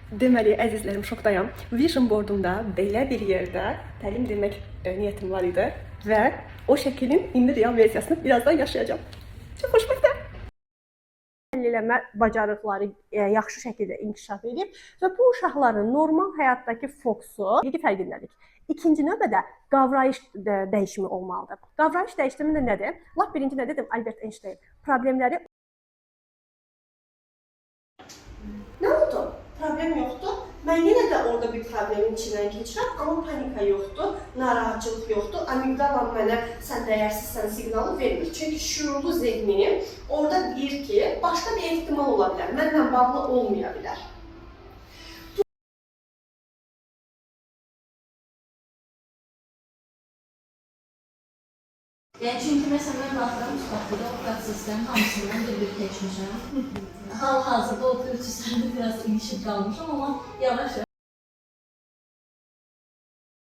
Deməli, əzizlərim, şokdayam. Vision boardumda belə bir yerdə təlim demək niyyətim var idi və o şəklin indi real versiyasını birazdan yaşayacağım. Çox xoşbəxtəm. Təhlil eləmə bacarıqları yaxşı şəkildə inkişaf edib və bu uşaqların normal həyatdakı fokusu həqiqi fərqindəlik. İkinci növbədə qavrayış dəyişimi olmalıdır. Qavrayış dəyişimi də nədir? Lap birinci nə dedim? Albert Einstein. Problemləri nə oldu? Problem yoxdur. Mən yenə də orada bir problemin içindən keçirəm, amma panika yoxdur, narahatçılıq yoxdur. Amigdalam mənə sən dəyərsizsən siqnalı vermir. Çünki şüurlu zehnim orada deyir ki, başqa bir ehtimal ola bilər, mənlə bağlı olmaya bilər. Yəni çünki məsələn mən baxıram müstəqildə o proseslərin hamısından bir keçmişəm. Hal-hazırda o 300 biraz ilişib qalmışam, amma yavaş-yavaş